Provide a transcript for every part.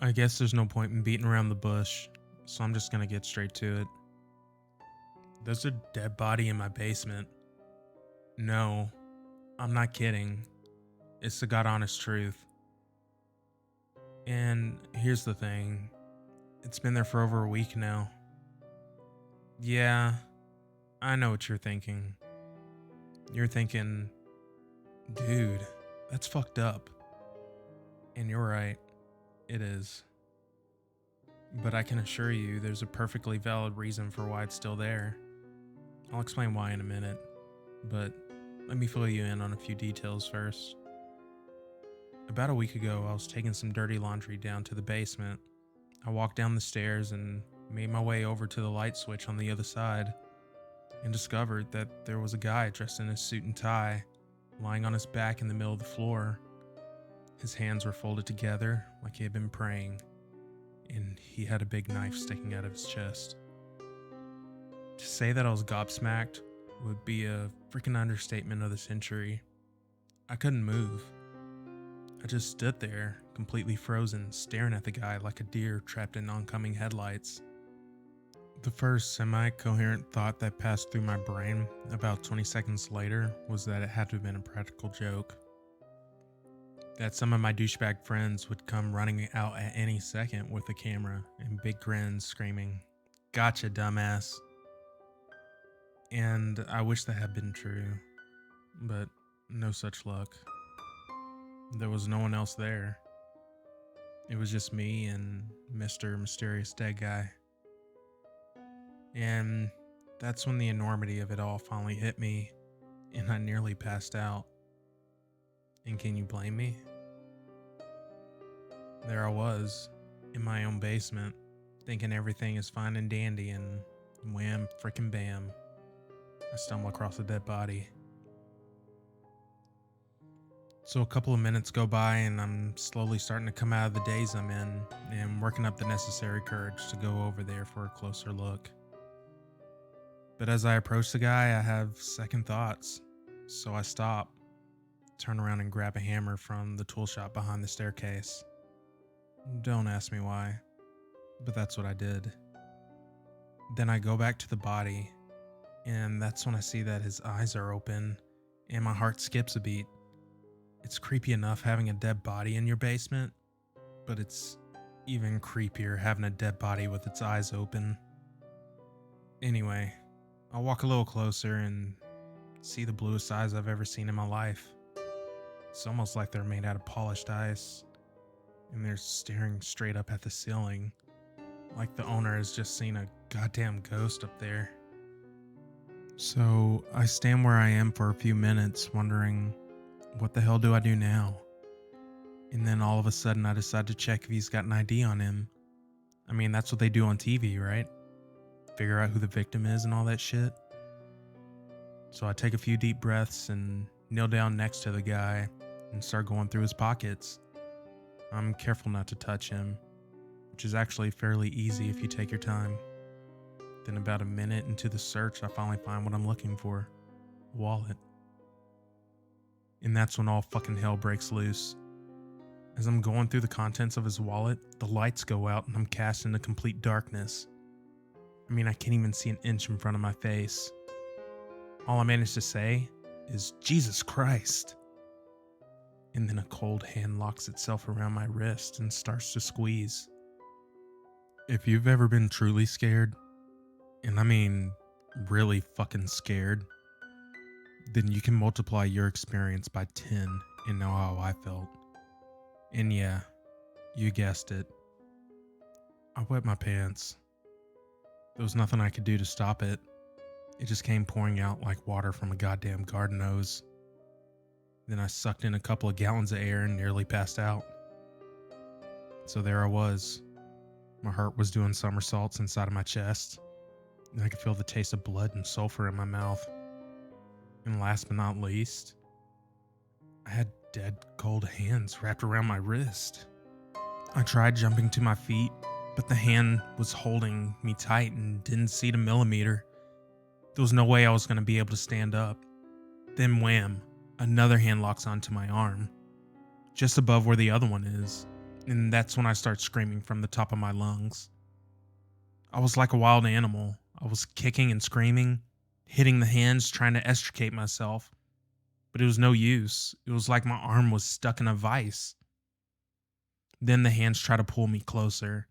I guess there's no point in beating around the bush, so I'm just gonna get straight to it. There's a dead body in my basement. No, I'm not kidding. It's the god honest truth. And here's the thing, it's been there for over a week now. Yeah, I know what you're thinking. You're thinking, dude, that's fucked up. And you're right, it is. But I can assure you there's a perfectly valid reason for why it's still there. I'll explain why in a minute, but let me fill you in on a few details first. About a week ago, I was taking some dirty laundry down to the basement. I walked down the stairs and made my way over to the light switch on the other side and discovered that there was a guy dressed in a suit and tie lying on his back in the middle of the floor. His hands were folded together like he had been praying, and he had a big knife sticking out of his chest. To say that I was gobsmacked would be a freaking understatement of the century. I couldn't move. I just stood there, completely frozen, staring at the guy like a deer trapped in oncoming headlights. The first semi-coherent thought that passed through my brain about 20 seconds later was that it had to have been a practical joke. That some of my douchebag friends would come running out at any second with a camera and big grins screaming, "Gotcha, dumbass." And I wish that had been true, but no such luck. There was no one else there. It was just me and Mr. Mysterious Dead Guy. And that's when the enormity of it all finally hit me, and I nearly passed out. And can you blame me? There I was, in my own basement, thinking everything is fine and dandy, and wham frickin' bam, I stumble across a dead body. So a couple of minutes go by and I'm slowly starting to come out of the daze I'm in and working up the necessary courage to go over there for a closer look. But as I approach the guy, I have second thoughts, so I stop, turn around and grab a hammer from the tool shop behind the staircase. Don't ask me why, but that's what I did. Then I go back to the body, and that's when I see that his eyes are open and my heart skips a beat. It's creepy enough having a dead body in your basement, but it's even creepier having a dead body with its eyes open. Anyway, I'll walk a little closer and see the bluest eyes I've ever seen in my life. It's almost like they're made out of polished ice, and they're staring straight up at the ceiling, like the owner has just seen a goddamn ghost up there. So I stand where I am for a few minutes, wondering, what the hell do I do now? And then all of a sudden I decide to check if he's got an ID on him. I mean, that's what they do on TV, right? Figure out who the victim is and all that shit. So I take a few deep breaths and kneel down next to the guy and start going through his pockets. I'm careful not to touch him, which is actually fairly easy if you take your time. Then about a minute into the search, I finally find what I'm looking for. A wallet. And that's when all fucking hell breaks loose. As I'm going through the contents of his wallet, the lights go out and I'm cast into complete darkness. I mean, I can't even see an inch in front of my face. All I manage to say is, "Jesus Christ." And then a cold hand locks itself around my wrist and starts to squeeze. If you've ever been truly scared, and I mean really fucking scared, then you can multiply your experience by 10 and know how I felt. And yeah, you guessed it. I wet my pants. There was nothing I could do to stop it. It just came pouring out like water from a goddamn garden hose. Then I sucked in a couple of gallons of air and nearly passed out. So there I was. My heart was doing somersaults inside of my chest, and I could feel the taste of blood and sulfur in my mouth. And last but not least, I had dead cold hands wrapped around my wrist. I tried jumping to my feet, but the hand was holding me tight and didn't seat a millimeter. There was no way I was going to be able to stand up. Then wham, another hand locks onto my arm, just above where the other one is, and that's when I start screaming from the top of my lungs. I was like a wild animal. I was kicking and screaming, hitting the hands, trying to extricate myself, but it was no use. It was like my arm was stuck in a vice. Then the hands try to pull me closer,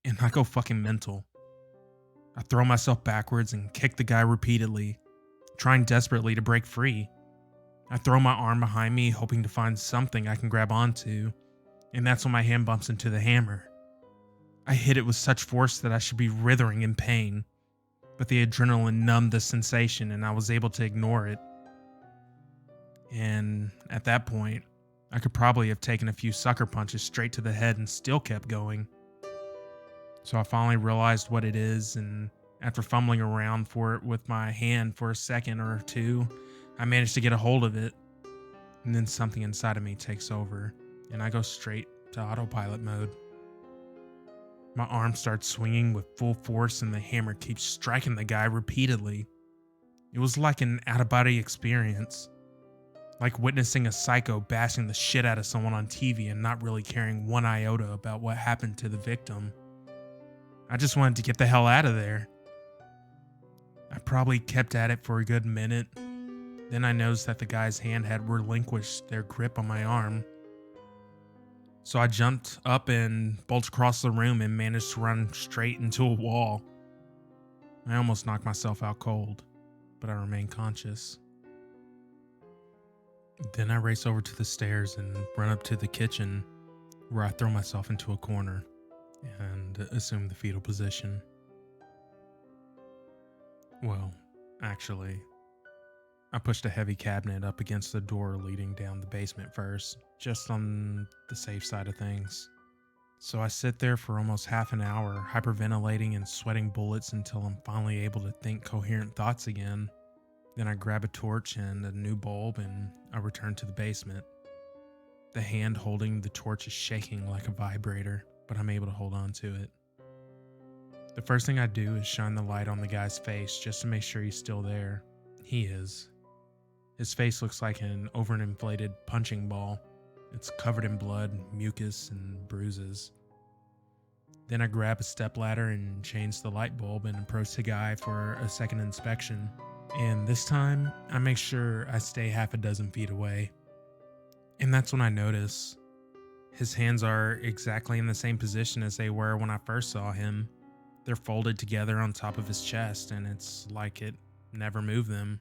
and I go fucking mental. I throw myself backwards and kick the guy repeatedly, trying desperately to break free. I throw my arm behind me, hoping to find something I can grab onto, and that's when my hand bumps into the hammer. I hit it with such force that I should be writhing in pain, but the adrenaline numbed the sensation and I was able to ignore it. And at that point, I could probably have taken a few sucker punches straight to the head and still kept going. So I finally realized what it is, and after fumbling around for it with my hand for a second or two, I managed to get a hold of it. And then something inside of me takes over, and I go straight to autopilot mode. My arm starts swinging with full force, and the hammer keeps striking the guy repeatedly. It was like an out-of-body experience. Like witnessing a psycho bashing the shit out of someone on TV and not really caring one iota about what happened to the victim. I just wanted to get the hell out of there. I probably kept at it for a good minute. Then I noticed that the guy's hand had relinquished their grip on my arm. So I jumped up and bolted across the room and managed to run straight into a wall. I almost knocked myself out cold, but I remained conscious. Then I race over to the stairs and run up to the kitchen, where I throw myself into a corner and assume the fetal position. Well, actually, I pushed a heavy cabinet up against the door leading down the basement first, just on the safe side of things. So I sit there for almost half an hour, hyperventilating and sweating bullets until I'm finally able to think coherent thoughts again. Then I grab a torch and a new bulb and I return to the basement. The hand holding the torch is shaking like a vibrator, but I'm able to hold on to it. The first thing I do is shine the light on the guy's face just to make sure he's still there. He is. His face looks like an overinflated punching ball. It's covered in blood, mucus, and bruises. Then I grab a stepladder and change the light bulb and approach the guy for a second inspection. And this time, I make sure I stay half a dozen feet away. And that's when I notice his hands are exactly in the same position as they were when I first saw him. They're folded together on top of his chest, and it's like it never moved them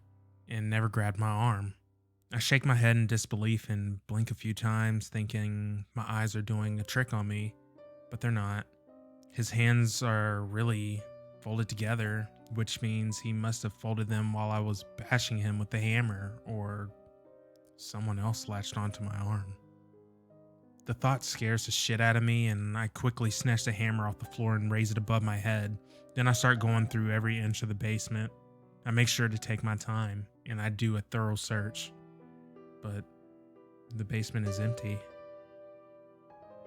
and never grabbed my arm. I shake my head in disbelief and blink a few times, thinking my eyes are doing a trick on me, but they're not. His hands are really folded together, which means he must have folded them while I was bashing him with the hammer, or someone else latched onto my arm. The thought scares the shit out of me, and I quickly snatch the hammer off the floor and raise it above my head. Then I start going through every inch of the basement. I make sure to take my time, and I do a thorough search. But the basement is empty.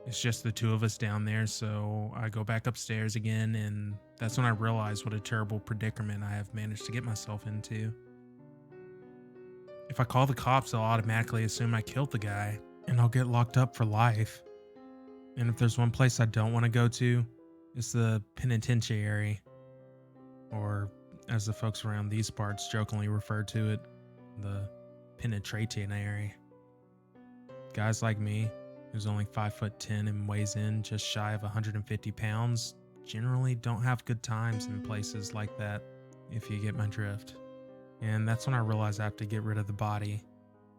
It's just the two of us down there, so I go back upstairs again, and that's when I realize what a terrible predicament I have managed to get myself into. If I call the cops, they'll automatically assume I killed the guy, and I'll get locked up for life. And if there's one place I don't want to go to, it's the penitentiary, or as the folks around these parts jokingly refer to it, the penitentiary. Guys like me, who's only 5'10" and weighs in just shy of 150 pounds, generally don't have good times in places like that, if you get my drift. And that's when I realize I have to get rid of the body.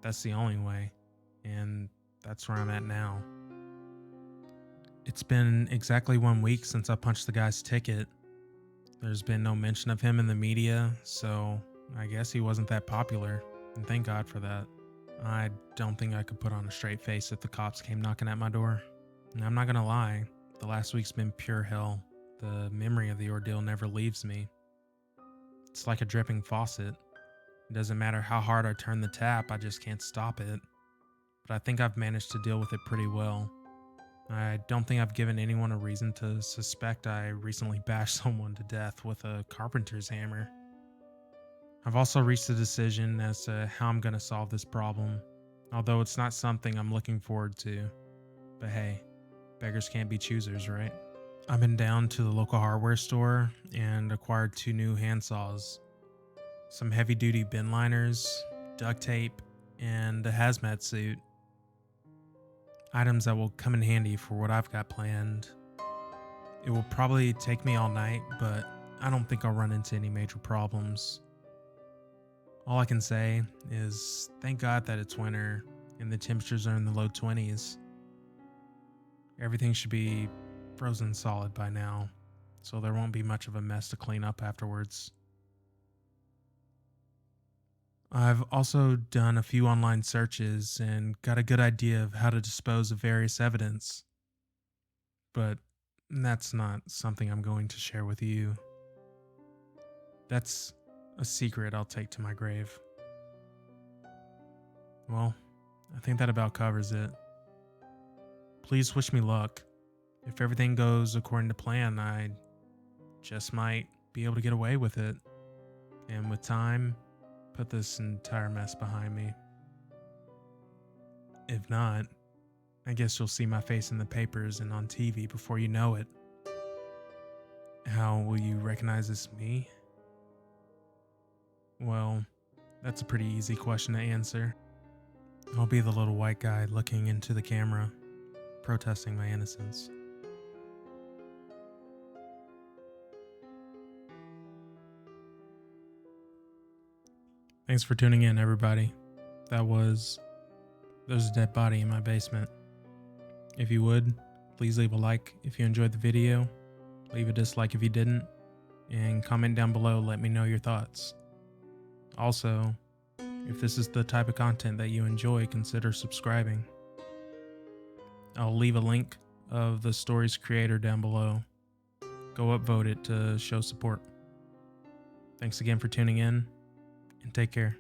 That's the only way. And that's where I'm at now. It's been exactly 1 week since I punched the guy's ticket. There's been no mention of him in the media, so I guess he wasn't that popular, and thank God for that. I don't think I could put on a straight face if the cops came knocking at my door. And I'm not gonna lie, the last week's been pure hell. The memory of the ordeal never leaves me. It's like a dripping faucet. It doesn't matter how hard I turn the tap, I just can't stop it. But I think I've managed to deal with it pretty well. I don't think I've given anyone a reason to suspect I recently bashed someone to death with a carpenter's hammer. I've also reached a decision as to how I'm going to solve this problem, although it's not something I'm looking forward to. But hey, Beggars can't be choosers, right? I've been down to the local hardware store and acquired 2 new handsaws, some heavy duty bin liners, duct tape, and a hazmat suit. Items that will come in handy for what I've got planned. It will probably take me all night, but I don't think I'll run into any major problems. All I can say is thank God that it's winter and the temperatures are in the low 20s. Everything should be frozen solid by now, so there won't be much of a mess to clean up afterwards. I've also done a few online searches and got a good idea of how to dispose of various evidence, but that's not something I'm going to share with you. That's a secret I'll take to my grave. Well, I think that about covers it. Please wish me luck. If everything goes according to plan, I just might be able to get away with it. And with time, put this entire mess behind me. If not, I guess you'll see my face in the papers and on TV before you know it. How will you recognize this me? Well, that's a pretty easy question to answer. I'll be the little white guy looking into the camera, protesting my innocence. Thanks for tuning in, everybody. There's a dead body in my basement. If you would, please leave a like if you enjoyed the video, leave a dislike if you didn't, and comment down below, let me know your thoughts. Also, if this is the type of content that you enjoy, consider subscribing. I'll leave a link of the story's creator down below. Go upvote it to show support. Thanks again for tuning in, and take care.